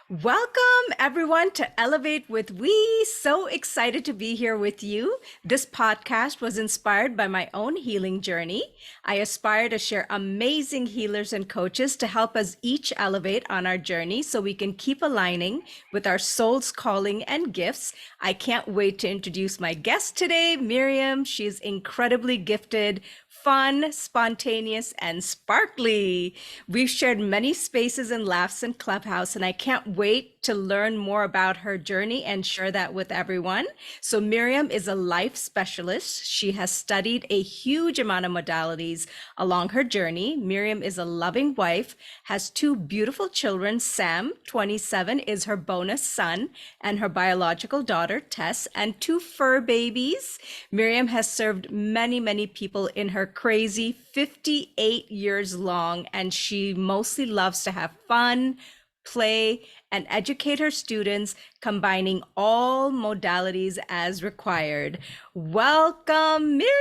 Welcome, everyone, to Elevate with We. So excited to be here with you. This podcast was inspired by my own healing journey. I aspire to share amazing healers and coaches to help us each elevate on our journey so we can keep aligning with our soul's calling and gifts. I can't wait to introduce my guest today, Miriam. She's incredibly gifted, fun, spontaneous, and sparkly. We've shared many spaces and laughs in Clubhouse, and I can't wait to learn more about her journey and share that with everyone. So, Miriam is a life specialist. She has studied a huge amount of modalities along her journey. Miriam is a loving wife, has two beautiful children. Sam, 27, is her bonus son, and her biological daughter, Tess, and two fur babies. Miriam has served many, many people in her crazy 58 years long, and she mostly loves to have fun, play, and educate her students, combining all modalities as required. Welcome, Miriam.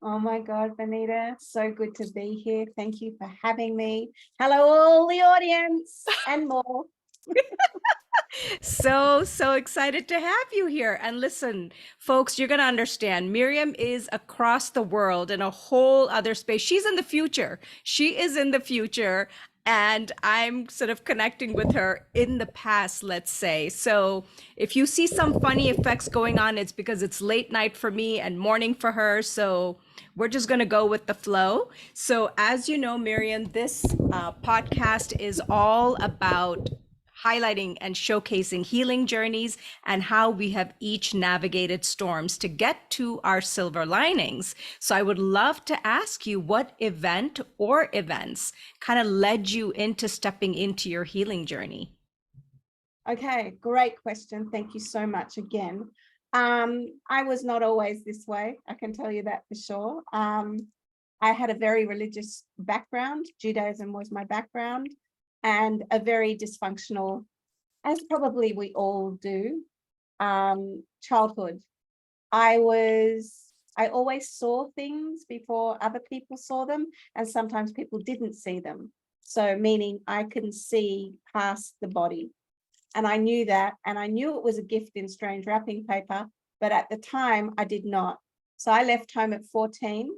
Oh my God, Benita, so good to be here. Thank you for having me. Hello, all the audience and more. So excited to have you here. And listen, folks, you're going to understand Miriam is across the world in a whole other space. She's in the future. She is in the future. And I'm sort of connecting with her in the past, let's say. So if you see some funny effects going on, it's because it's late night for me and morning for her. So we're just going to go with the flow. So, as you know, Miriam, this podcast is all about highlighting and showcasing healing journeys and how we have each navigated storms to get to our silver linings. So I would love to ask you what event or events kind of led you into stepping into your healing journey? Okay, great question. Thank you so much again. I was not always this way. I can tell you that for sure. I had a very religious background. Judaism was my background, and a very dysfunctional, as probably we all do, childhood. I always saw things before other people saw them, and sometimes people didn't see them. So meaning I couldn't see past the body. And I knew that, and I knew it was a gift in strange wrapping paper, but at the time I did not. So I left home at 14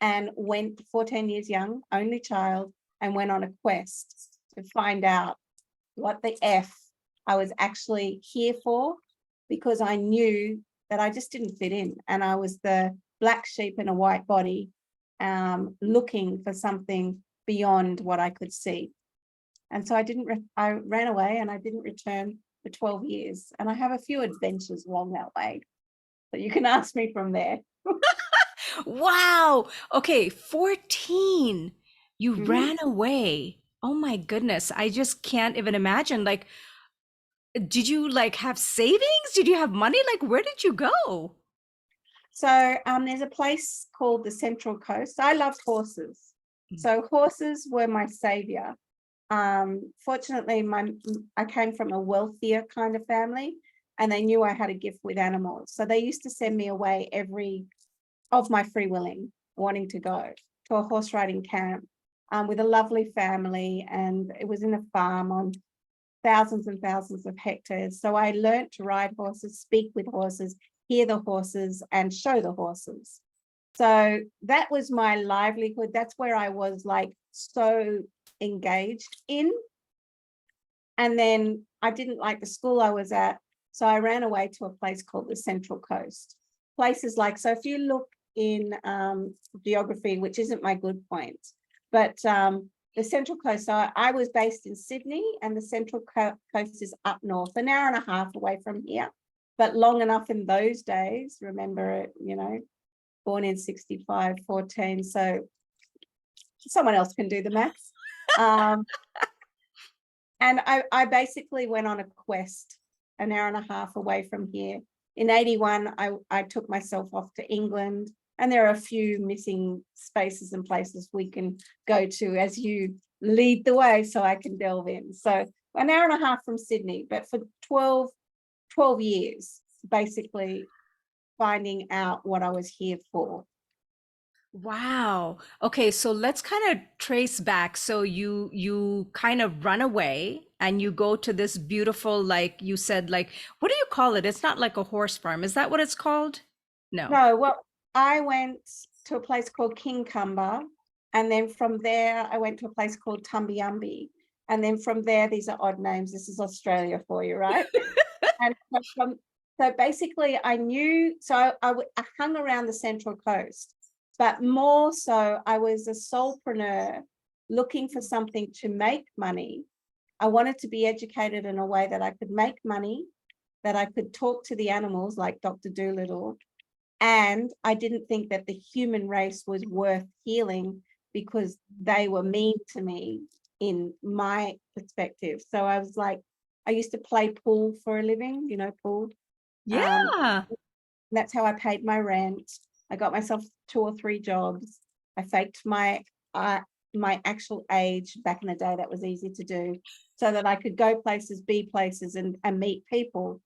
and went 14 years young, only child, and went on a quest to find out what the F I was actually here for, because I knew that I just didn't fit in, and I was the black sheep in a white body, looking for something beyond what I could see. And so I ran away and I didn't return for 12 years. And I have a few adventures along that way. So you can ask me from there. Wow. Okay, 14. You Mhm. ran away. Oh my goodness. I just can't even imagine. Like, did you like have savings? Did you have money? Like, where did you go? So there's a place called the Central Coast. I love horses. So horses were my savior. Fortunately, I came from a wealthier kind of family, and they knew I had a gift with animals. So they used to send me away every of my free willing, wanting to go to a horse riding camp with a lovely family. And it was in a farm on thousands and thousands of hectares. So I learned to ride horses, speak with horses, hear the horses, and show the horses. So that was my livelihood. That's where I was like so engaged in. And then I didn't like the school I was at. So I ran away to a place called the Central Coast. Places like, so if you look in geography, which isn't my good point, but the Central Coast, so I was based in Sydney, and the Central Coast is up north, an hour and a half away from here, but long enough in those days. Remember it, born in 65, 14. So someone else can do the maths. And I basically went on a quest an hour and a half away from here. In 81, I took myself off to England, and there are a few missing spaces and places we can go to as you lead the way so I can delve in. So an hour and a half from Sydney, but for 12 years, basically finding out what I was here for. Wow. Okay, so let's kind of trace back. So you kind of run away and you go to this beautiful, like you said, like what do you call it? It's not like a horse farm. Is that what it's called? No. No, well, I went to a place called Kincumber, and then from there I went to a place called Tumbiumbi, and then from there, these are odd names. This is Australia for you, right? And so basically, I knew. So I hung around the Central Coast, but more so, I was a soulpreneur looking for something to make money. I wanted to be educated in a way that I could make money, that I could talk to the animals like Dr. Dolittle, and I didn't think that the human race was worth healing because they were mean to me in my perspective. So I was like, I used to play pool for a living, pool. Um, Yeah. that's how I paid my rent. I got myself 2 or 3 jobs. I faked my actual age back in the day. That was easy to do, so that I could go places, be places, and meet people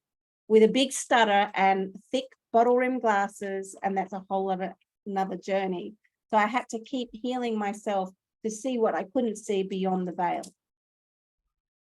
with a big stutter and thick bottle rim glasses, and that's a whole other another journey. So I had to keep healing myself to see what I couldn't see beyond the veil.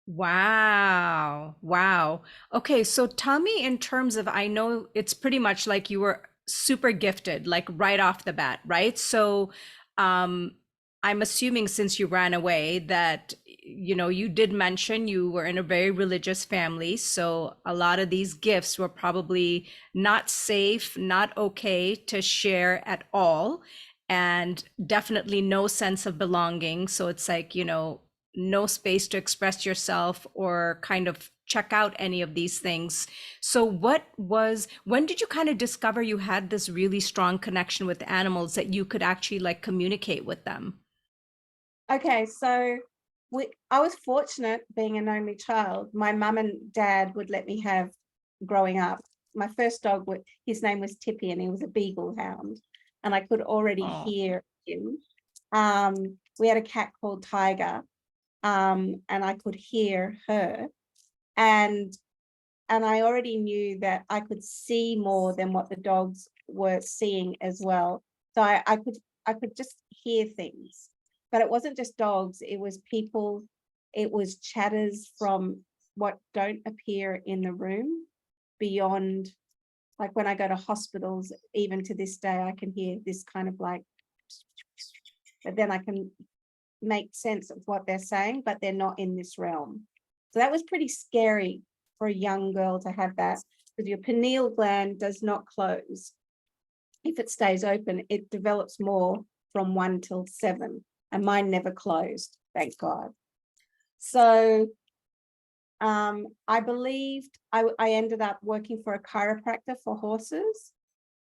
Wow. Wow. Okay, so tell me in terms of, I know it's pretty much like you were super gifted, like right off the bat, right? So, um, I'm assuming since you ran away that, you did mention you were in a very religious family. So a lot of these gifts were probably not safe, not okay to share at all, and definitely no sense of belonging. So it's like, no space to express yourself or kind of check out any of these things. So when did you kind of discover you had this really strong connection with animals that you could actually like communicate with them? Okay, so I was fortunate being an only child. My mum and dad would let me have growing up. My first dog, his name was Tippy, and he was a beagle hound, and I could already Oh, hear him. We had a cat called Tiger, and I could hear her, and I already knew that I could see more than what the dogs were seeing as well. So I could just hear things. But it wasn't just dogs, it was people, it was chatters from what don't appear in the room beyond. Like when I go to hospitals, even to this day, I can hear this kind of like, but then I can make sense of what they're saying, but they're not in this realm. So that was pretty scary for a young girl to have that, because your pineal gland does not close. If it stays open, it develops more from 1 till 7, and mine never closed, thank God. So I believed I ended up working for a chiropractor for horses,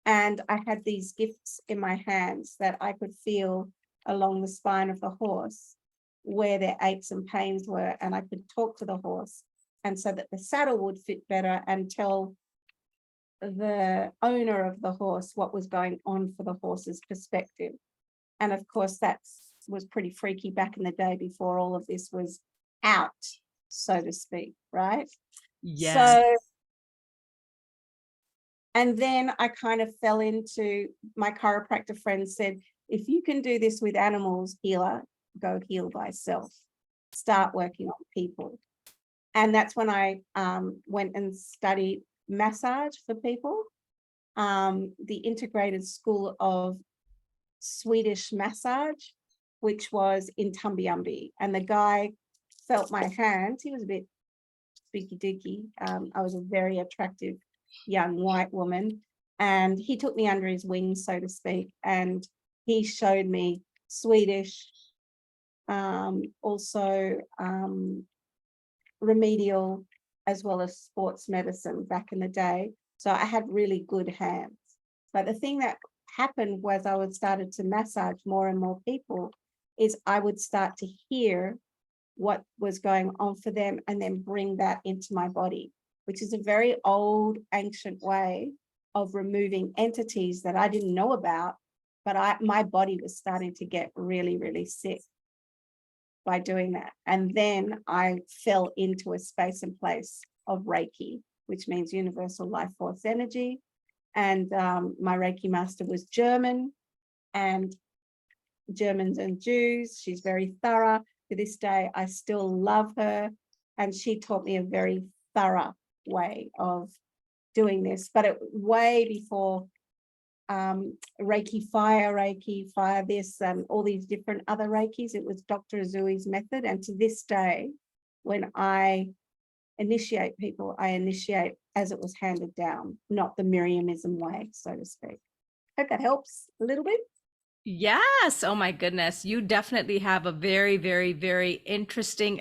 and I had these gifts in my hands that I could feel along the spine of the horse where their aches and pains were, and I could talk to the horse, and so that the saddle would fit better, and tell the owner of the horse what was going on for the horse's perspective. And of course, that was pretty freaky back in the day before all of this was out, so to speak, right? yeah. So, and then I kind of fell into, my chiropractor friend said, if you can do this with animals, healer, go heal thyself. Start working on people. And that's when I went and studied massage for people, the integrated school of Swedish massage, which was in Tumbiumbi. And the guy felt my hands. He was a bit spooky dooky. I was a very attractive young white woman, and he took me under his wings, so to speak, and he showed me Swedish, also remedial, as well as sports medicine back in the day. So I had really good hands. But the thing that happened was I would started to massage more and more people, is I would start to hear what was going on for them and then bring that into my body, which is a very old, ancient way of removing entities that I didn't know about, but my body was starting to get really, really sick by doing that. And then I fell into a space and place of Reiki, which means universal life force energy. And my Reiki master was German. and Germans and Jews. She's very thorough. To this day, I still love her. And she taught me a very thorough way of doing this, but it way before Reiki, fire this, and all these different other Reikis. It was Dr. Azui's method. And to this day, when I initiate people, I initiate as it was handed down, not the Miriamism way, so to speak. Hope that helps a little bit. Yes. Oh my goodness. You definitely have a very, very, very interesting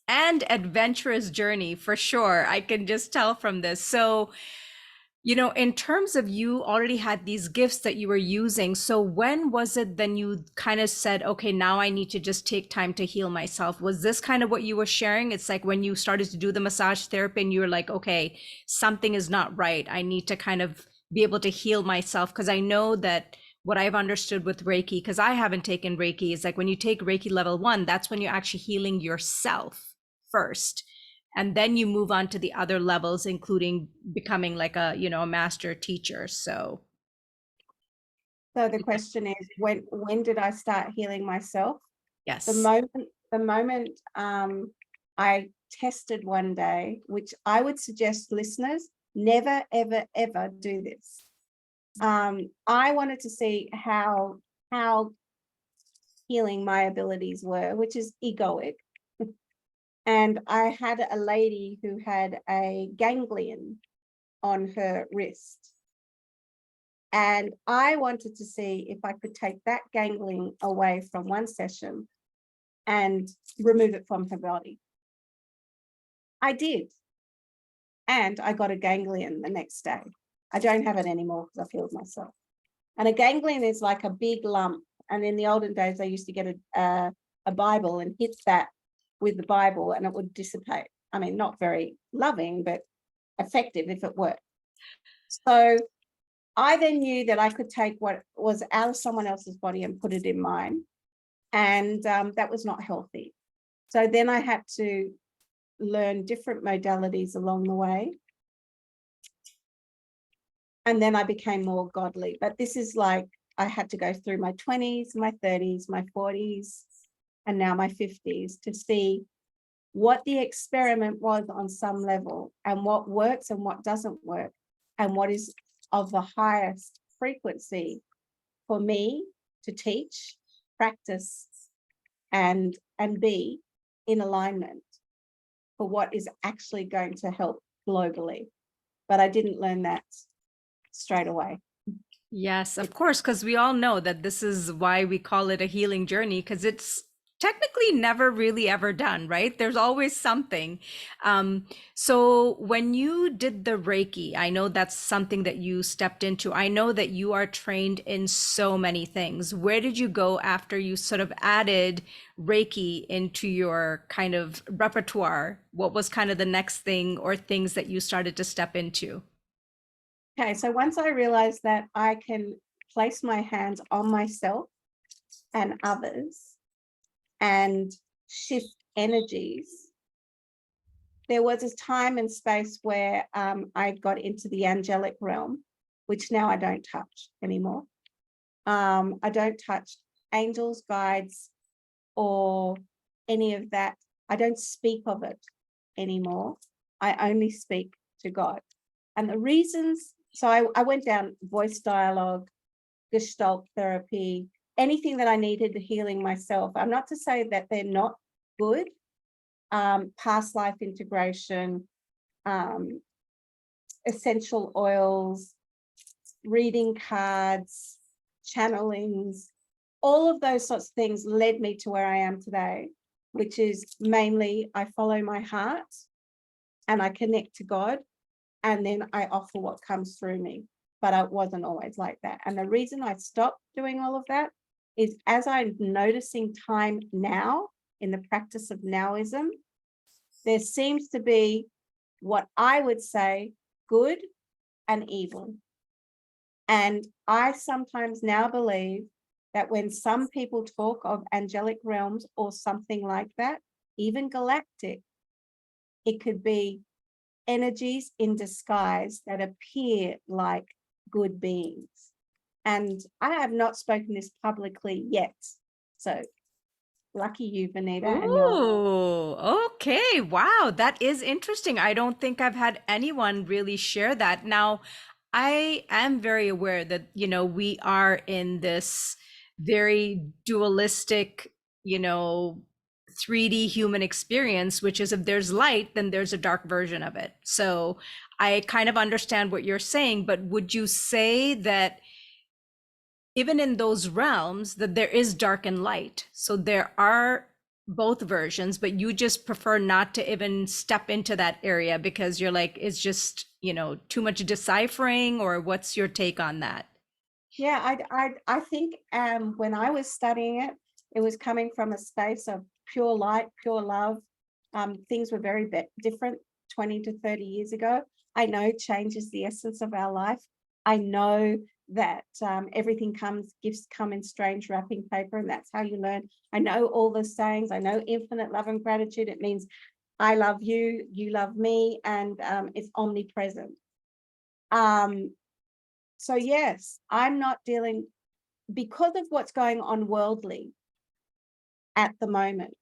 and adventurous journey for sure. I can just tell from this. So, in terms of you already had these gifts that you were using. So when was it then you kind of said, okay, now I need to just take time to heal myself? Was this kind of what you were sharing? It's like when you started to do the massage therapy and you were like, okay, something is not right. I need to kind of be able to heal myself. Because I know that what I've understood with Reiki, because I haven't taken Reiki, is like when you take Reiki level 1, that's when you're actually healing yourself first. And then you move on to the other levels, including becoming like a master teacher. So the question is, when did I start healing myself? yes. The moment I tested one day, which I would suggest listeners never, ever, ever do this. I wanted to see how healing my abilities were, which is egoic. And I had a lady who had a ganglion on her wrist. And I wanted to see if I could take that ganglion away from one session and remove it from her body. I did. And I got a ganglion the next day. I don't have it anymore because I've healed myself. And a ganglion is like a big lump. And in the olden days, I used to get a Bible and hit that with the Bible and it would dissipate. I mean, not very loving, but effective if it worked. So I then knew that I could take what was out of someone else's body and put it in mine. And that was not healthy. So then I had to learn different modalities along the way. And then I became more godly. But this is like, I had to go through my 20s, my 30s, my 40s, and now my 50s to see what the experiment was on some level and what works and what doesn't work and what is of the highest frequency for me to teach, practice, and be in alignment for what is actually going to help globally. But I didn't learn that straight away. Yes, of course, because we all know that this is why we call it a healing journey, because it's technically never really ever done, right? There's always something. So when you did the Reiki, I know that's something that you stepped into. I know that you are trained in so many things. Where did you go after you sort of added Reiki into your kind of repertoire? What was kind of the next thing or things that you started to step into? Okay, so once I realized that I can place my hands on myself and others and shift energies, there was a time and space where I got into the angelic realm, which now I don't touch anymore. I don't touch angels, guides, or any of that. I don't speak of it anymore. I only speak to God. And the reasons, so I went down voice dialogue, Gestalt therapy, anything that I needed healing myself. I'm not to say that they're not good. Past life integration, essential oils, reading cards, channelings, all of those sorts of things led me to where I am today, which is mainly I follow my heart and I connect to God, and then I offer what comes through me. But I wasn't always like that. And the reason I stopped doing all of that is as I'm noticing time now in the practice of nowism, there seems to be what I would say good and evil. And I sometimes now believe that when some people talk of angelic realms or something like that, even galactic, it could be energies in disguise that appear like good beings. And I have not spoken this publicly yet. So lucky you, Vanita, and your Ooh, okay. Wow, that is interesting. I don't think I've had anyone really share that. Now, I am very aware that, we are in this very dualistic, 3D human experience, which is if there's light, then there's a dark version of it. So I kind of understand what you're saying, but would you say that even in those realms that there is dark and light, so there are both versions, but you just prefer not to even step into that area because you're like it's just too much deciphering, or what's your take on that? yeah, I think when I was studying it, it was coming from a space of pure light, pure love. Things were very different 20 to 30 years ago. I know change is the essence of our life. I know that everything gifts come in strange wrapping paper, and that's how you learn. I know all the sayings. I know infinite love and gratitude. It means I love you, you love me, and it's omnipresent. So yes, I'm not dealing, because of what's going on worldly at the moment,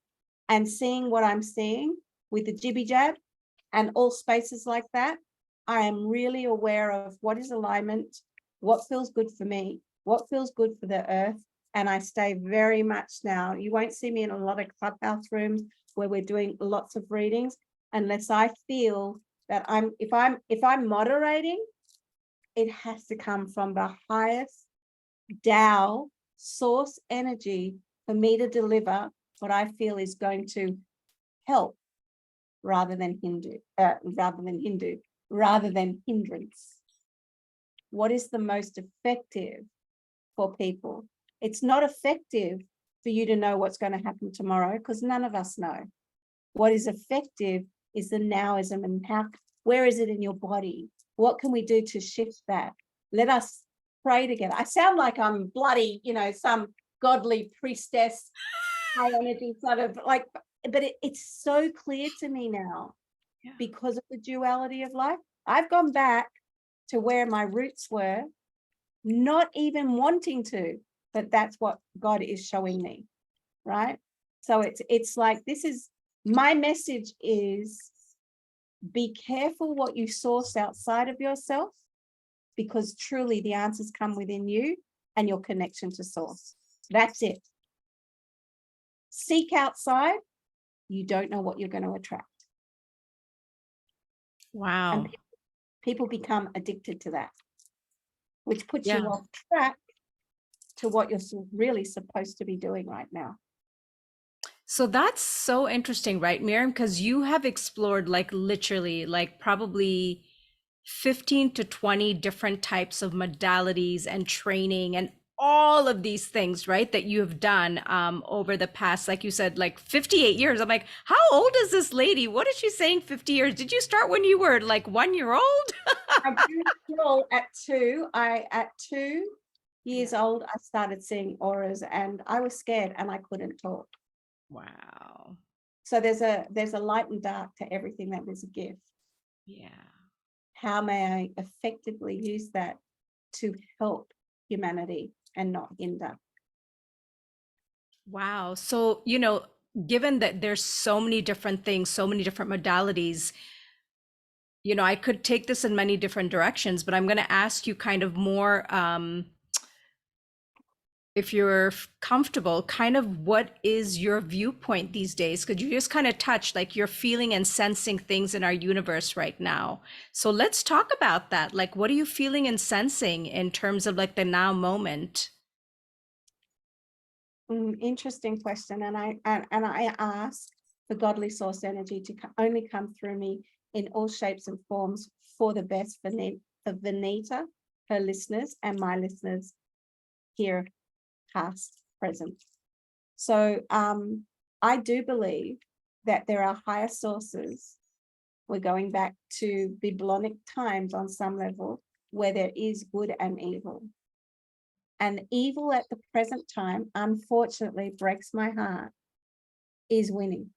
and seeing what I'm seeing with the jibby jab and all spaces like that. I am really aware of what is alignment, what feels good for me, what feels good for the earth. And I stay very much now. You won't see me in a lot of clubhouse rooms where we're doing lots of readings unless I feel that if I'm moderating, it has to come from the highest Tao source energy for me to deliver what I feel is going to help rather than hindrance. What is the most effective for people? It's not effective for you to know what's going to happen tomorrow, because none of us know. What is effective is the nowism, and where is it in your body? What can we do to shift that? Let us pray together. I sound like I'm bloody, some godly priestess, high energy sort of like, but it's so clear to me now. Yeah. Because of the duality of life. I've gone back to where my roots were, not even wanting to, but that's what God is showing me, right? So it's like, this is my message is, be careful what you source outside of yourself, because truly the answers come within you and your connection to source. That's it. Seek outside, you don't know what you're going to attract. Wow. And people become addicted to that, which puts Yeah. you off track to what you're really supposed to be doing right now. So that's so interesting, right, Miriam? Because you have explored like literally like probably 15 to 20 different types of modalities and training and all of these things, right, that you have done over the past, like you said, like 58 years. I'm like, how old is this lady? What is she saying 50 years? Did you start when you were like 1 year old? I do feel at 2 years old, I started seeing auras, and I was scared and I couldn't talk. Wow. So there's a light and dark to everything that is a gift. Yeah. How may I effectively use that to help humanity and not hinder? Wow. So, given that there's so many different things, so many different modalities, I could take this in many different directions, but I'm going to ask you kind of more, if you're comfortable, kind of what is your viewpoint these days? Because you just kind of touched like you're feeling and sensing things in our universe right now. So let's talk about that. Like, what are you feeling and sensing in terms of like the now moment? Interesting question. And I ask the godly source energy to only come through me in all shapes and forms for the best for Vanita, her listeners, and my listeners here, past, present. So I do believe that there are higher sources. We're going back to Babylonic times on some level, where there is good and evil. And evil at the present time, unfortunately, breaks my heart, is winning.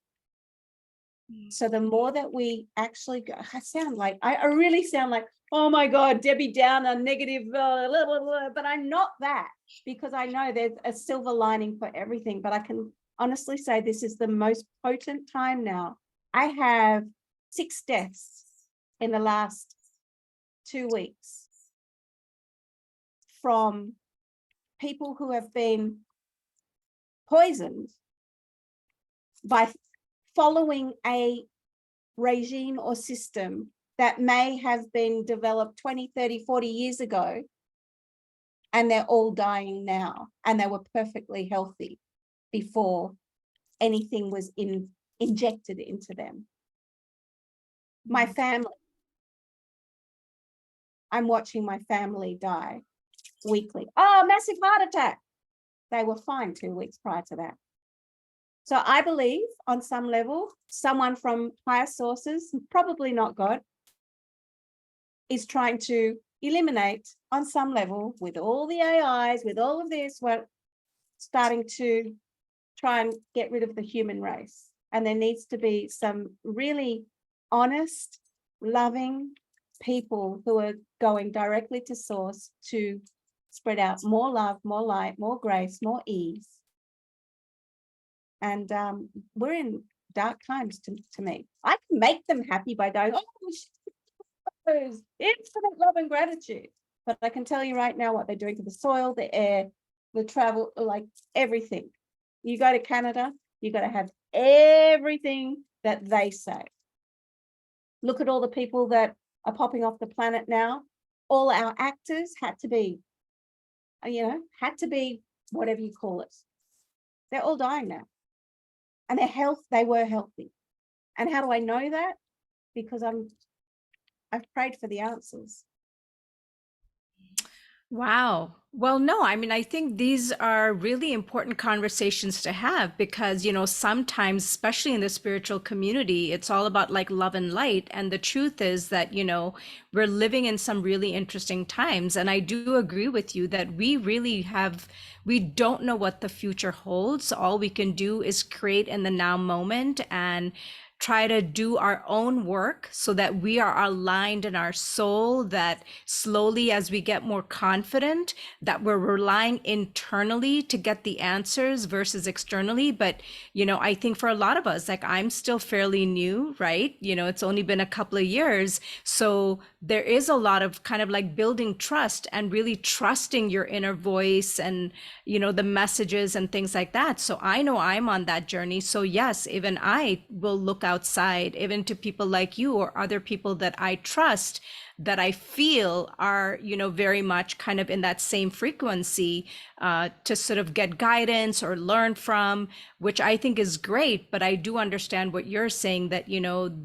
So the more that we actually go, I really sound like, oh my God, Debbie Downer, negative, blah, blah, blah, blah. But I'm not that, because I know there's a silver lining for everything. But I can honestly say this is the most potent time now. I have 6 deaths in the last 2 weeks from people who have been poisoned by following a regime or system that may have been developed 20, 30, 40 years ago, and they're all dying now, and they were perfectly healthy before anything was injected into them. My family, I'm watching my family die weekly. Oh, massive heart attack. They were fine 2 weeks prior to that. So I believe on some level, someone from higher sources, probably not God, is trying to eliminate on some level, with all the AIs, with all of this, we're starting to try and get rid of the human race. And there needs to be some really honest, loving people who are going directly to source to spread out more love, more light, more grace, more ease. And we're in dark times to me. I can make them happy by going, oh, infinite love and gratitude. But I can tell you right now what they're doing to the soil, the air, the travel, like everything. You go to Canada, you got to have everything that they say. Look at all the people that are popping off the planet now. All our actors had to be, whatever you call it. They're all dying now. And they were healthy. And how do I know that? Because I've prayed for the answers. Wow. Well, no, I mean, I think these are really important conversations to have because, sometimes, especially in the spiritual community, it's all about like love and light. And the truth is that, we're living in some really interesting times. And I do agree with you that we don't know what the future holds. All we can do is create in the now moment and try to do our own work so that we are aligned in our soul, that slowly as we get more confident that we're relying internally to get the answers versus externally. But I think for a lot of us, like I'm still fairly new, right? It's only been a couple of years, so there is a lot of kind of like building trust and really trusting your inner voice and the messages and things like that. So I know I'm on that journey. So yes, even I will look outside, even to people like you or other people that I trust, that I feel are, very much kind of in that same frequency, to sort of get guidance or learn from, which I think is great. But I do understand what you're saying, that,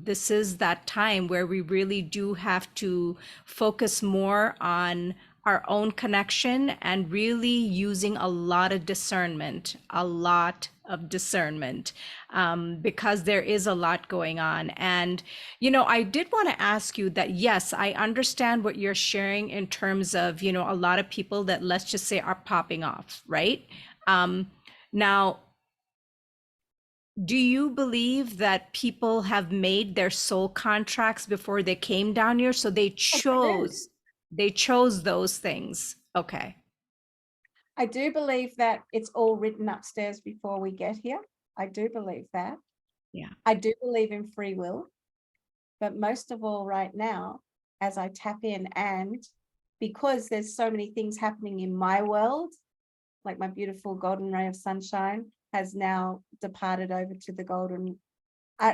this is that time where we really do have to focus more on our own connection and really using a lot of discernment, because there is a lot going on. And, I did want to ask you that, yes, I understand what you're sharing in terms of, a lot of people that, let's just say, are popping off, right? Now, do you believe that people have made their soul contracts before they came down here? So they chose those things. Okay. I do believe that it's all written upstairs before we get here. I do believe that. Yeah. I do believe in free will. But most of all right now, as I tap in, and because there's so many things happening in my world, like my beautiful golden ray of sunshine has now departed over to the golden.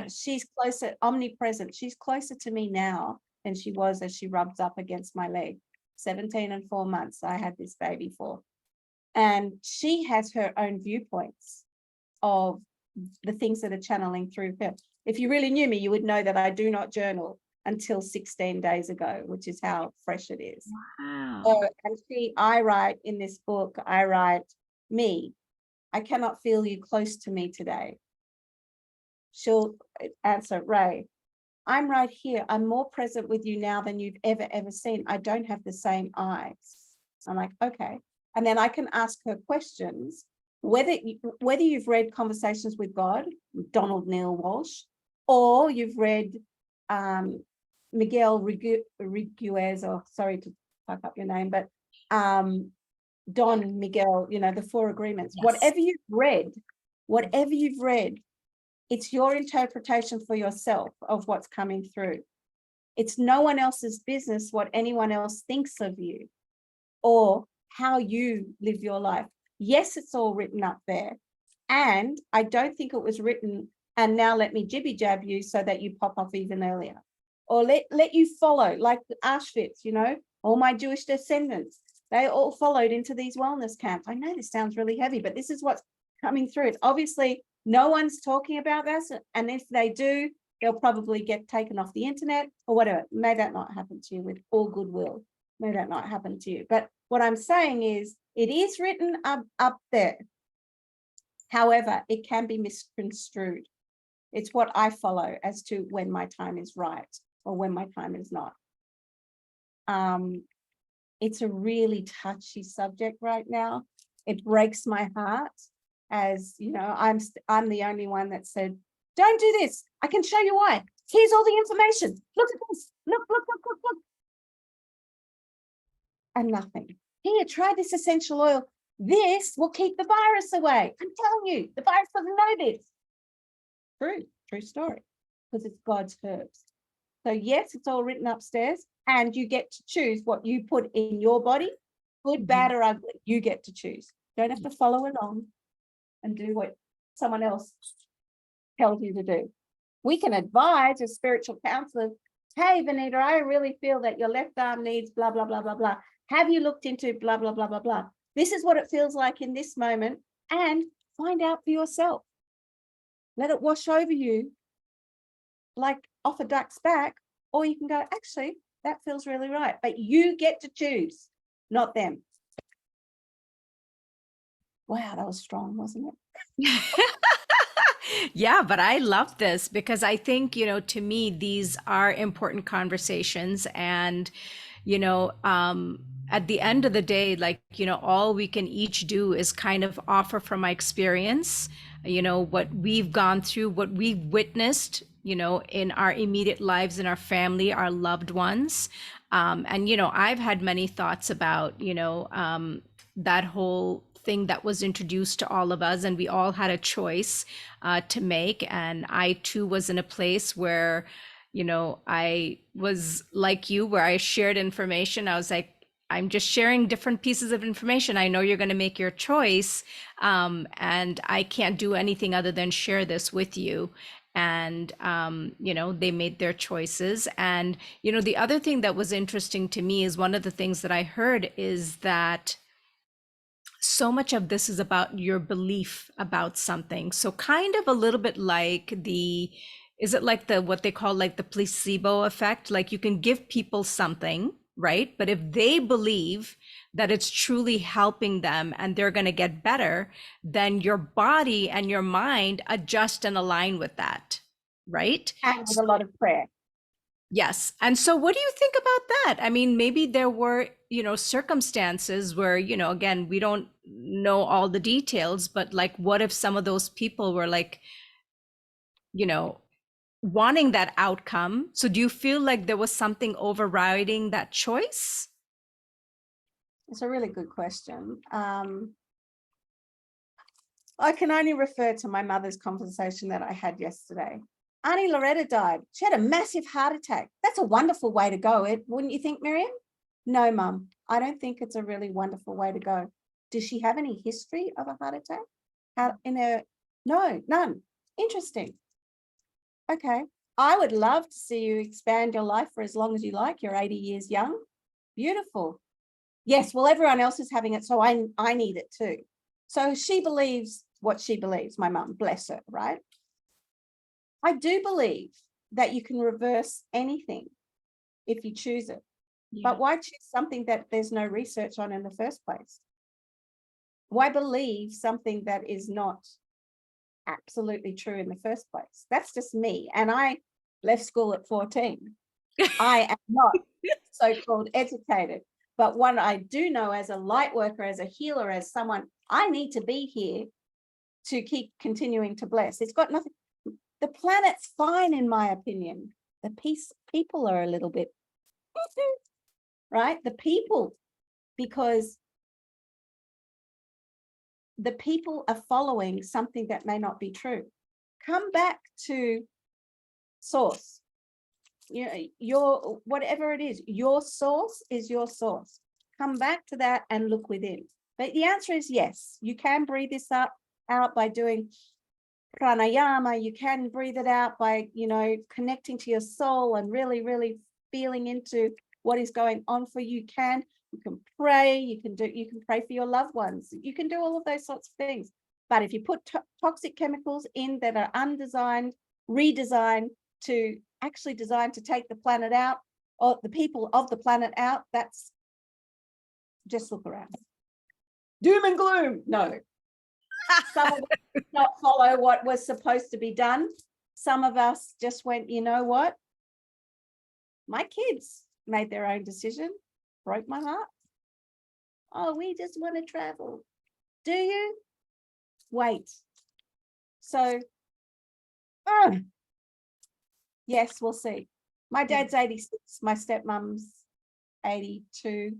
She's closer, omnipresent. She's closer to me now than she was as she rubs up against my leg. 17 and 4 months I had this baby for. And she has her own viewpoints of the things that are channeling through her. If you really knew me, you would know that I do not journal until 16 days ago, which is how fresh it is. Wow. So, and I write in this book, I write, me, I cannot feel you close to me today. She'll answer, Ray, I'm right here. I'm more present with you now than you've ever seen. I don't have the same eyes. I'm like, okay. And then I can ask her questions, whether you've read Conversations with God, Donald Neil Walsh, or you've read Miguel Riguez, or sorry to fuck up your name, but Don Miguel, you know, the 4 agreements. Yes. Whatever you've read, it's your interpretation for yourself of what's coming through. It's no one else's business what anyone else thinks of you or how you live your life. Yes, it's all written up there. And I don't think it was written, and now let me jibby jab you so that you pop off even earlier. Or let you follow, like Auschwitz, you know, all my Jewish descendants, they all followed into these wellness camps. I know this sounds really heavy, but this is what's coming through. It's obviously no one's talking about this. And if they do, they'll probably get taken off the internet or whatever. May that not happen to you, with all goodwill. May that not happen to you. But what I'm saying is it is written up there. However, it can be misconstrued. It's what I follow as to when my time is right or when my time is not. It's a really touchy subject right now. It breaks my heart, as you know, I'm the only one that said, don't do this. I can show you why. Here's all the information. Look at this. Look. And nothing. Here, try this essential oil. This will keep the virus away. I'm telling you, the virus doesn't know this. True story, because it's God's herbs. So yes, it's all written upstairs, and you get to choose what you put in your body, good, bad, or ugly. You get to choose. Don't have to follow along and do what someone else tells you to do. We can advise as spiritual counselors, hey, Vanita, I really feel that your left arm needs blah, blah, blah, blah, blah. Have you looked into blah, blah, blah, blah, blah? This is what it feels like in this moment, and find out for yourself. Let it wash over you like off a duck's back, or you can go, actually, that feels really right. But you get to choose, not them. Wow, that was strong, wasn't it? Yeah, but I love this because I think, you know, to me, these are important conversations. And, you know, at the end of the day, like, you know, all we can each do is kind of offer from my experience, you know, what we've gone through, what we've witnessed, you know, in our immediate lives, in our family, our loved ones. And, you know, I've had many thoughts about, you know, that whole thing that was introduced to all of us, and we all had a choice to make. And I too was in a place where, you know, I was like you, where I shared information. I was like, I'm just sharing different pieces of information. I know you're going to make your choice, and I can't do anything other than share this with you. And, you know, they made their choices. And, you know, the other thing that was interesting to me is one of the things that I heard is that so much of this is about your belief about something. So kind of a little bit like is it like what they call like the placebo effect? Like you can give people something, right? But if they believe that it's truly helping them and they're going to get better, then your body and your mind adjust and align with that, right? And with a lot of prayer. Yes. And so what do you think about that? I mean, maybe there were, you know, circumstances where, you know, again, we don't know all the details, but like, what if some of those people were like, you know, wanting that outcome? So do you feel like there was something overriding that choice? It's a really good question. I can only refer to my mother's conversation that I had yesterday. Auntie Loretta died. She had a massive heart attack. That's a wonderful way to go, wouldn't you think, Miriam? No, Mum, I don't think it's a really wonderful way to go. Does she have any history of a heart attack? No, none. Interesting. Okay. I would love to see you expand your life for as long as you like. You're 80 years young. Beautiful. Yes, well, everyone else is having it, so I need it too. So she believes what she believes, my mum, bless her, right? I do believe that you can reverse anything if you choose it. Yeah. But why choose something that there's no research on in the first place? Why believe something that is not absolutely true in the first place? That's just me. And I left school at 14. I am not so-called educated. But what I do know as a light worker, as a healer, as someone, I need to be here to keep continuing to bless. It's got nothing. The planet's fine, in my opinion. The people are a little bit, right? The people, because the people are following something that may not be true. Come back to source. You know, your whatever it is, your source is your source. Come back to that and look within. But the answer is yes, you can breathe this out by doing pranayama. You can breathe it out by, you know, connecting to your soul and really, really feeling into what is going on for you. You can pray, you can pray for your loved ones. You can do all of those sorts of things. But if you put toxic chemicals in that are undesigned, redesigned to actually designed to take the planet out, or the people of the planet out, that's just look around. Doom and gloom. No. Some of us did not follow what was supposed to be done. Some of us just went, you know what? My kids made their own decision. Broke my heart. Oh, we just want to travel. Do you? Wait. So, yes, we'll see. My dad's 86. My stepmom's 82.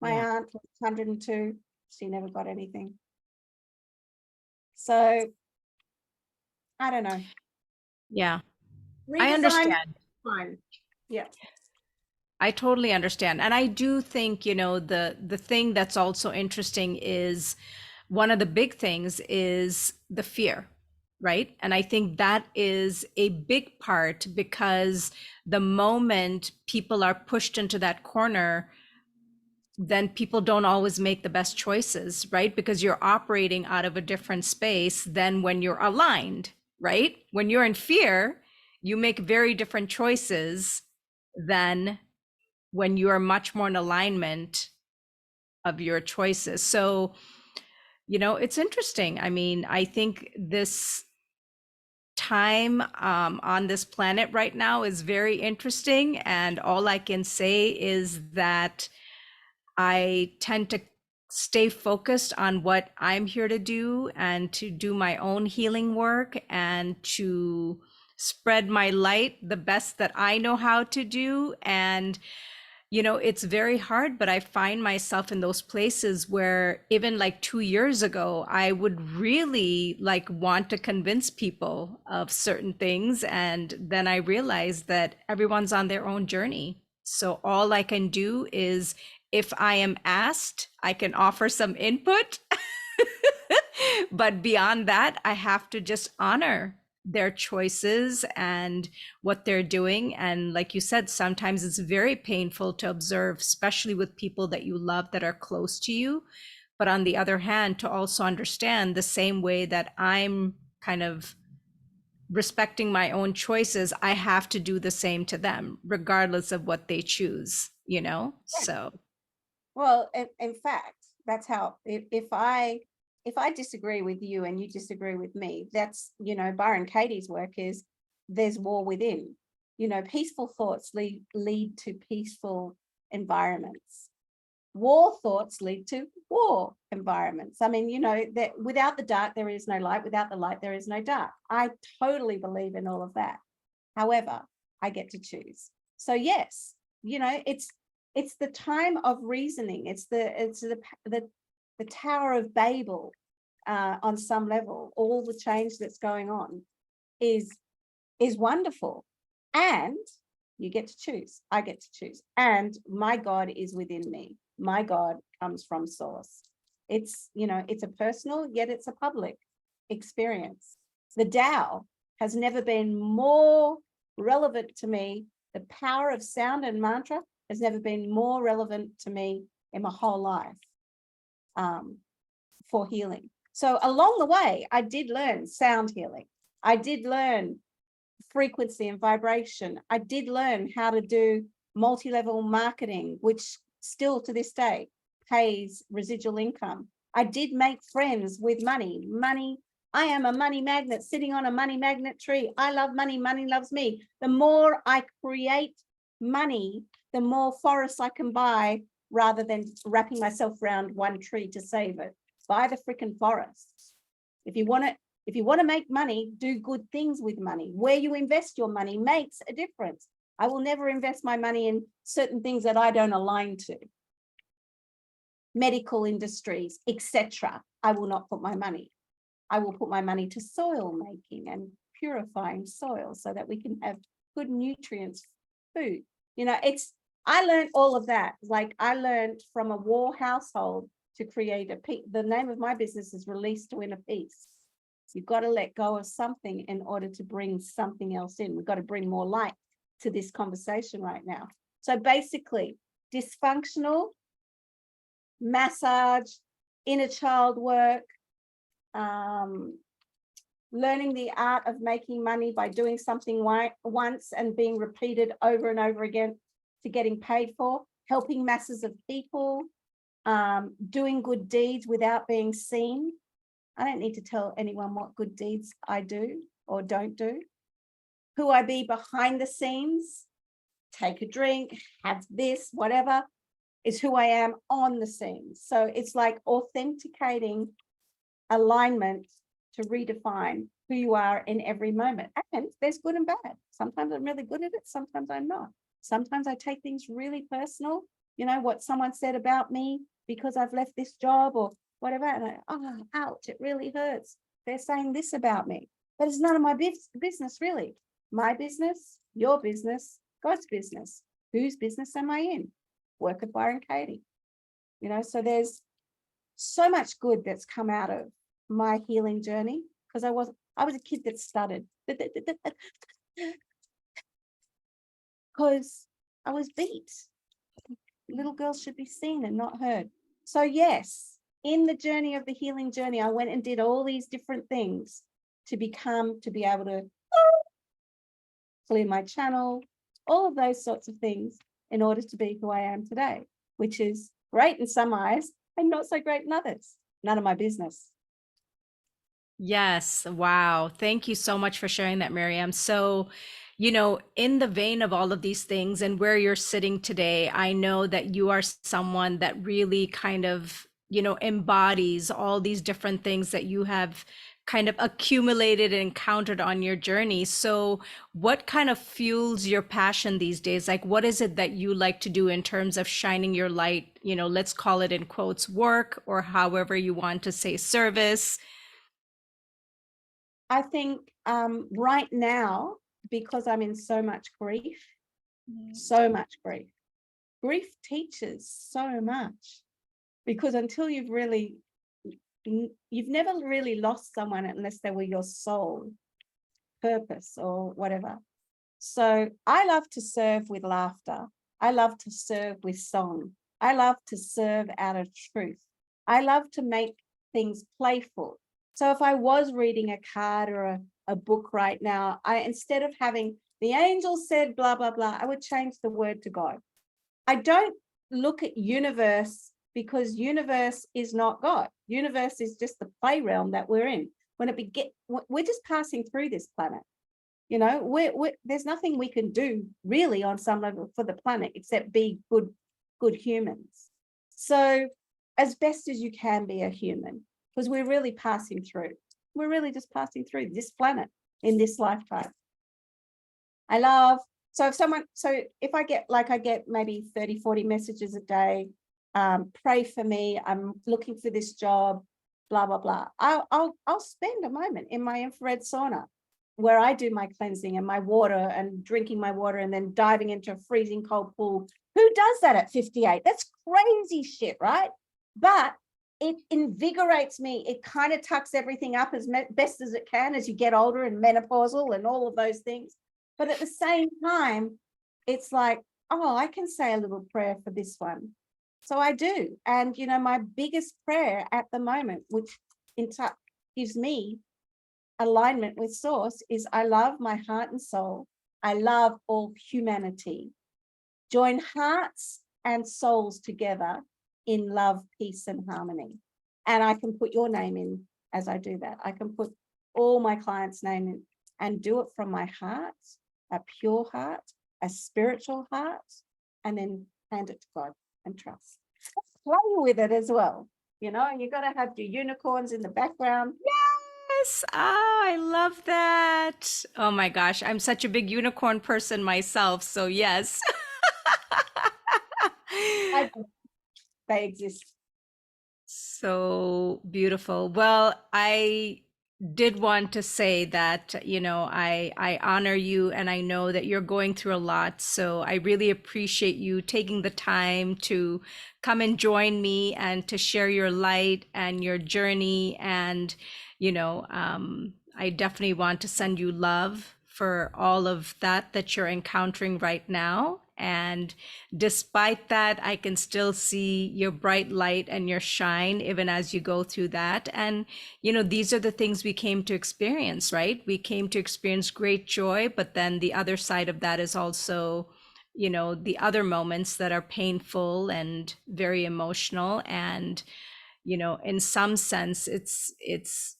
My aunt was 102. She never got anything. So, I don't know. Yeah, Redesign, I understand. fine. Yeah. I totally understand. And I do think, you know, the thing that's also interesting is one of the big things is the fear, right? And I think that is a big part, because the moment people are pushed into that corner, then people don't always make the best choices, right? Because you're operating out of a different space than when you're aligned, right? When you're in fear, you make very different choices than when you are much more in alignment of your choices. So, you know, it's interesting. I mean, I think this time on this planet right now is very interesting. And all I can say is that I tend to stay focused on what I'm here to do, and to do my own healing work, and to spread my light the best that I know how to do. And you know, it's very hard, but I find myself in those places where even like 2 years ago, I would really like want to convince people of certain things. And then I realized that everyone's on their own journey. So all I can do is, if I am asked, I can offer some input. But beyond that, I have to just honor their choices and what they're doing. And like you said, sometimes it's very painful to observe, especially with people that you love that are close to you. But on the other hand, to also understand the same way that I'm kind of respecting my own choices, I have to do the same to them, regardless of what they choose, you know? So, Well, in fact, that's how, if I disagree with you and you disagree with me, that's, you know, Byron Katie's work is there's war within. You know, peaceful thoughts lead to peaceful environments. War thoughts lead to war environments. I mean, you know, that without the dark, there is no light. Without the light, there is no dark. I totally believe in all of that. However, I get to choose. So yes, you know, it's the time of reasoning. It's the Tower of Babel on some level. All the change that's going on is wonderful, and you get to choose. I get to choose, and my God is within me. My God comes from source. It's, you know, it's a personal, yet it's a public experience. The Tao has never been more relevant to me. The power of sound and mantra has never been more relevant to me in my whole life for healing. So along the way, I did learn sound healing. I did learn frequency and vibration. I did learn how to do multi-level marketing, which still to this day pays residual income. I did make friends with money. I am a money magnet sitting on a money magnet tree. I love money. Money loves me. The more I create money, the more forests I can buy, rather than wrapping myself around one tree to save it. Buy the freaking forests. If you want it, If you want to make money, do good things with money. Where you invest your money makes a difference. I will never invest my money in certain things that I don't align to. Medical industries, etc. I will not put my money. I will put my money to soil making and purifying soil so that we can have good nutrients, food. You know, I learned all of that. Like I learned from a war household to create the name of my business is Release to Inner Peace. You've got to let go of something in order to bring something else in. We've got to bring more light to this conversation right now. So basically, dysfunctional, massage, inner child work, learning the art of making money by doing something once and being repeated over and over again to getting paid for, helping masses of people, doing good deeds without being seen. I don't need to tell anyone what good deeds I do or don't do. Who I be behind the scenes, take a drink, have this, whatever, is who I am on the scenes. So it's like authenticating alignment to redefine who you are in every moment. And there's good and bad. Sometimes I'm really good at it. Sometimes I'm not. Sometimes I take things really personal, you know, what someone said about me because I've left this job or whatever. And ouch, it really hurts. They're saying this about me, but it's none of my business, really. My business, your business, God's business. Whose business am I in? Work with Byron Katie. You know, so there's so much good that's come out of my healing journey because I was a kid that stuttered because I was beat. Little girls should be seen and not heard. So yes, in the journey of the healing journey, I went and did all these different things to be able to clear my channel, all of those sorts of things in order to be who I am today, which is great in some eyes and not so great in others. None of my business. Yes. Wow. Thank you so much for sharing that, Miriam. So, you know, in the vein of all of these things and where you're sitting today, I know that you are someone that really kind of, you know, embodies all these different things that you have kind of accumulated and encountered on your journey. So, what kind of fuels your passion these days? Like, what is it that you like to do in terms of shining your light? You know, let's call it in quotes, work, or however you want to say service. I think right now, because I'm in so much grief, grief teaches so much, because until you've never really lost someone unless they were your soul purpose or whatever. So I love to serve with laughter. I love to serve with song. I love to serve out of truth. I love to make things playful. So if I was reading a card or a book right now, instead of having the angel said blah, blah, blah, I would change the word to God. I don't look at universe because universe is not God. Universe is just the play realm that we're in. We're just passing through this planet. You know, there's nothing we can do really on some level for the planet except be good humans. So as best as you can be a human, because we're really passing through. We're really just passing through this planet in this lifetime. So if I get maybe 30, 40 messages a day, pray for me, I'm looking for this job, blah, blah, blah. I'll spend a moment in my infrared sauna where I do my cleansing and my water and drinking my water and then diving into a freezing cold pool. Who does that at 58? That's crazy shit, right? But it invigorates me. It kind of tucks everything up as best as it can as you get older and menopausal and all of those things. But at the same time, it's like, oh, I can say a little prayer for this one. So I do. And, you know, my biggest prayer at the moment, which gives me alignment with source, is I love my heart and soul. I love all humanity. Join hearts and souls together in love, peace, and harmony. And I can put your name in as I do that. I can put all my clients' name in and do it from my heart, a pure heart, a spiritual heart, and then hand it to God and trust. Play with it as well, you know, and you've got to have your unicorns in the background. Yes. Ah, I love that. Oh my gosh, I'm such a big unicorn person myself, so yes. I believe they exist. So beautiful. Well, I did want to say that, I honor you and I know that you're going through a lot. So I really appreciate you taking the time to come and join me and to share your light and your journey. And, I definitely want to send you love for all of that you're encountering right now. And despite that, I can still see your bright light and your shine even as you go through that. And, these are the things we came to experience, right? We came to experience great joy, but then the other side of that is also, the other moments that are painful and very emotional. And, in some sense, it's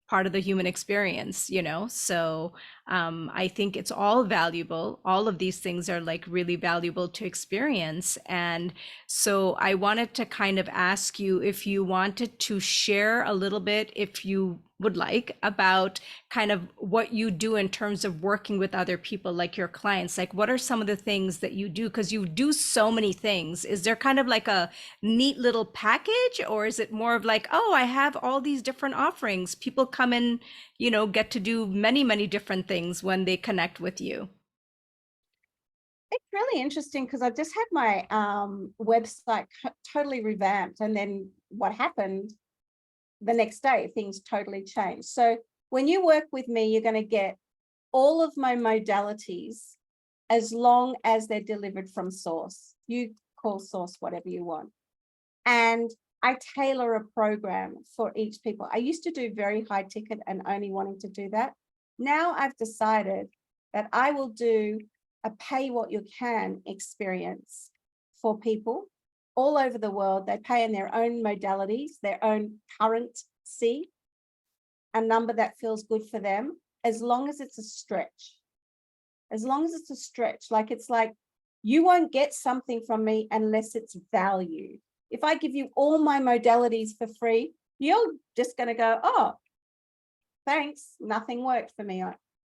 part of the human experience, so I think it's all valuable. All of these things are like really valuable to experience. And so I wanted to kind of ask you if you wanted to share a little bit, if you would like, about kind of what you do in terms of working with other people, like your clients. Like, what are some of the things that you do? Because you do so many things. Is there kind of like a neat little package, or is it more of like, oh, I have all these different offerings? People come and, get to do many, many different things when they connect with you. It's really interesting because I've just had my website totally revamped, and then what happened the next day, things totally changed. So when you work with me, you're going to get all of my modalities as long as they're delivered from source. You call source whatever you want. And I tailor a program for each people. I used to do very high ticket and only wanting to do that. Now I've decided that I will do a pay what you can experience for people all over the world. They pay in their own modalities, their own currency, a number that feels good for them, as long as it's a stretch. As long as it's a stretch, it's like you won't get something from me unless it's value. If I give you all my modalities for free, you're just going to go, oh, thanks, nothing worked for me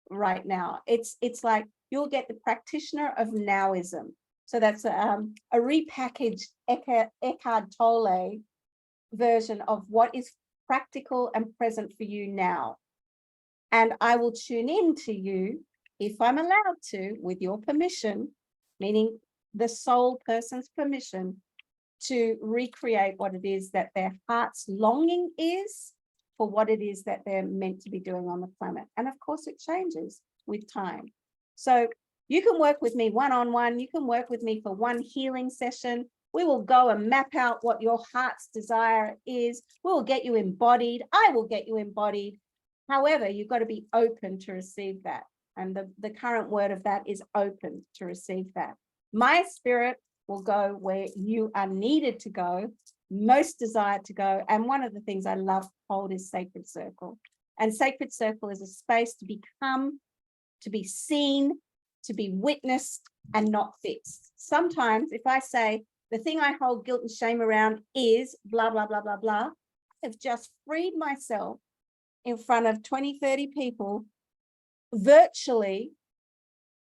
right now. It's like you'll get the practitioner of nowism. So that's a repackaged Eckhart Tolle version of what is practical and present for you now. And I will tune in to you if I'm allowed to, with your permission, meaning the soul person's permission, to recreate what it is that their heart's longing is for what it is that they're meant to be doing on the planet. And of course, it changes with time. So you can work with me one-on-one. You can work with me for one healing session. We will go and map out what your heart's desire is. We will get you embodied. I will get you embodied. However, you've got to be open to receive that. And the current word of that is open to receive that. My spirit will go where you are needed to go, most desired to go. And one of the things I love to hold is sacred circle. And sacred circle is a space to become, to be seen, to be witnessed, and not fixed. Sometimes if I say the thing I hold guilt and shame around is blah, blah, blah, blah, blah, I've just freed myself in front of 20, 30 people virtually,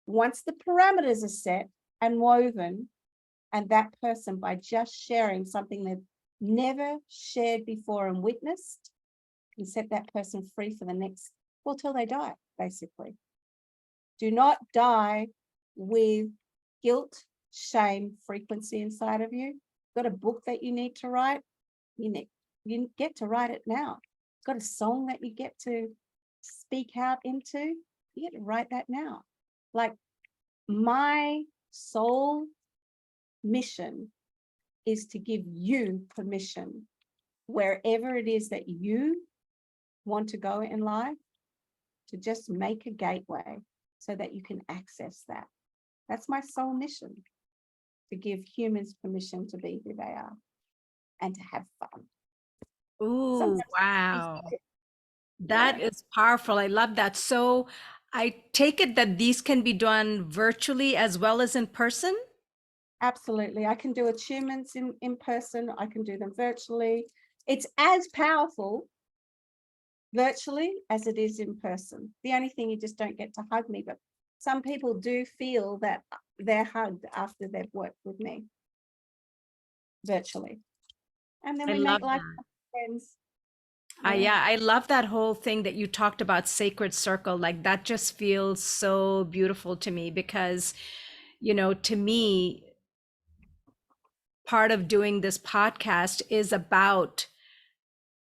once the parameters are set and woven, and that person, by just sharing something they've never shared before and witnessed, can set that person free for the next, well, till they die, basically. Do not die with guilt, shame, frequency inside of you. Got a book that you need to write? You get to write it now. Got a song that you get to speak out into? You get to write that now. Like, my soul mission is to give you permission, wherever it is that you want to go in life, to just make a gateway so that you can access that. That's my soul mission, to give humans permission to be who they are and to have fun. Ooh, Sometimes wow. yeah, That is powerful. I love that. So I take it that these can be done virtually as well as in person? absolutely. I can do attunements in person. I can do them virtually. It's as powerful virtually as it is in person. The only thing, you just don't get to hug me, but some people do feel that they're hugged after they've worked with me virtually. And then I we love make that. lifelong friends. Yeah, I love that whole thing that you talked about, sacred circle. Like that just feels so beautiful to me because, to me, part of doing this podcast is about,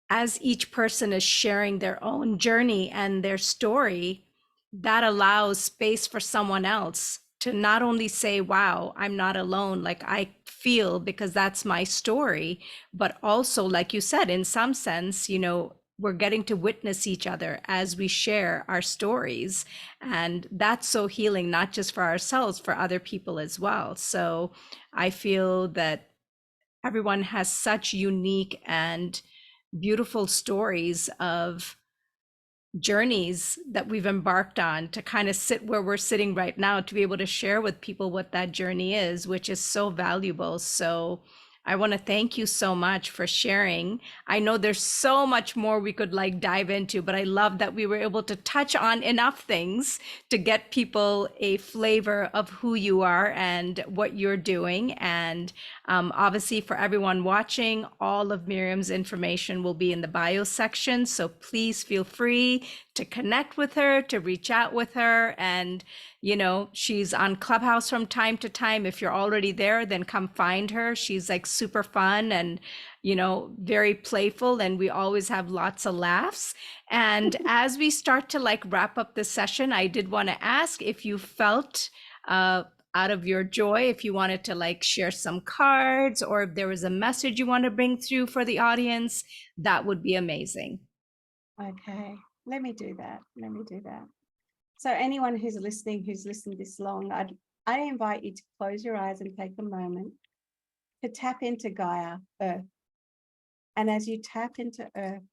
as each person is sharing their own journey and their story, that allows space for someone else to not only say, wow, I'm not alone, like I feel because that's my story, but also, like you said, in some sense, we're getting to witness each other as we share our stories. And that's so healing, not just for ourselves, for other people as well. So I feel that everyone has such unique and beautiful stories of journeys that we've embarked on to kind of sit where we're sitting right now, to be able to share with people what that journey is, which is so valuable. So I want to thank you so much for sharing. I know there's so much more we could like dive into, but I love that we were able to touch on enough things to get people a flavor of who you are and what you're doing. And obviously, for everyone watching, all of Miriam's information will be in the bio section. So please feel free to connect with her, to reach out with her. And, she's on Clubhouse from time to time. If you're already there, then come find her. She's like super fun and, very playful. And we always have lots of laughs. And as we start to like wrap up this session, I did want to ask if you felt, out of your joy, if you wanted to like share some cards, or if there was a message you want to bring through for the audience, that would be amazing. Okay, let me do that. So anyone who's listening, who's listened this long, I invite you to close your eyes and take a moment to tap into Gaia, Earth. And as you tap into Earth,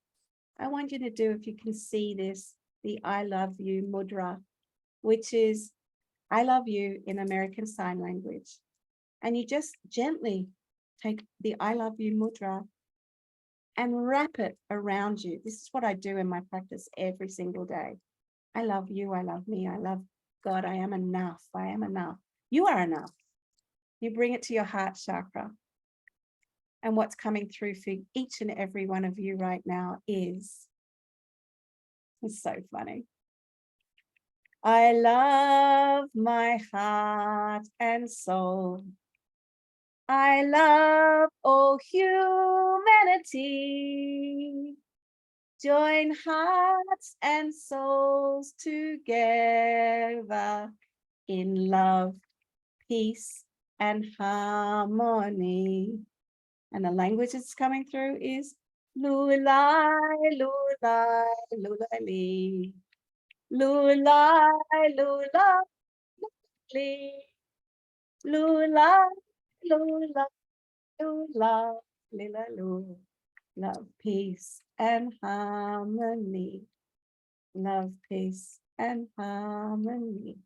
I want you to do, if you can see this, the I love you mudra, which is I love you in American Sign Language. And you just gently take the I love you mudra and wrap it around you. This is what I do in my practice every single day. I love you. I love me. I love God. I am enough. I am enough. You are enough. You bring it to your heart chakra. And what's coming through for each and every one of you right now is, it's so funny. I love my heart and soul. I love all humanity. Join hearts and souls together in love, peace, and harmony. And the language that's coming through is Lulai, Lulai, Lulai, Lulai, Lulai, Lulai, Lulai, Lulai, Lulai, love, peace, and harmony. Love, peace, and harmony.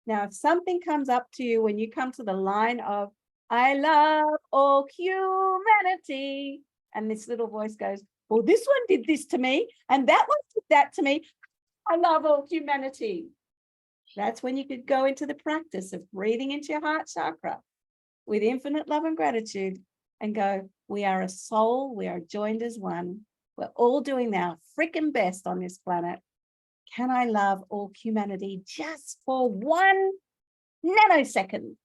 Now, if something comes up to you when you come to the line of, I love all humanity, and this little voice goes, well, this one did this to me, and that one did that to me. I love all humanity. That's when you could go into the practice of breathing into your heart chakra with infinite love and gratitude and go, we are a soul, we are joined as one. We're all doing our freaking best on this planet. Can I love all humanity just for 1 nanosecond?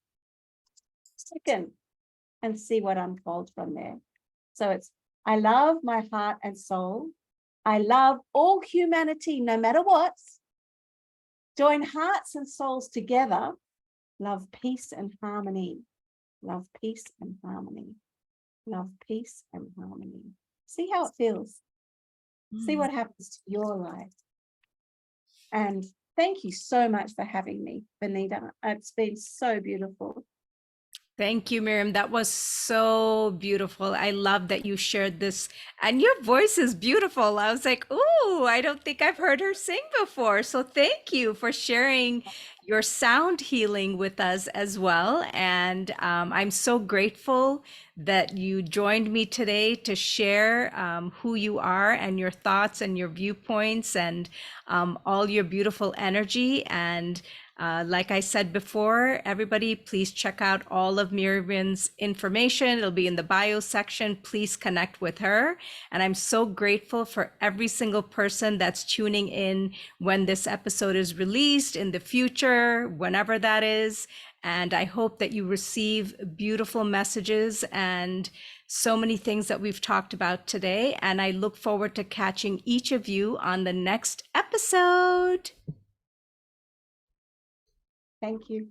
And see what unfolds from there. So it's, I love my heart and soul. I love all humanity, no matter what. Join hearts and souls together. Love, peace, and harmony. Love, peace, and harmony. Love, peace, and harmony. See how it feels. See what happens to your life. And thank you so much for having me, Benita. It's been so beautiful. Thank you, Miriam. That was so beautiful. I love that you shared this, and your voice is beautiful. I was like, "Ooh, I don't think I've heard her sing before." So thank you for sharing your sound healing with us as well. And I'm so grateful that you joined me today to share who you are and your thoughts and your viewpoints and all your beautiful energy. And like I said before, everybody, please check out all of Miriam's information. It'll be in the bio section. Please connect with her. And I'm so grateful for every single person that's tuning in when this episode is released in the future, whenever that is. And I hope that you receive beautiful messages and so many things that we've talked about today. And I look forward to catching each of you on the next episode. Thank you.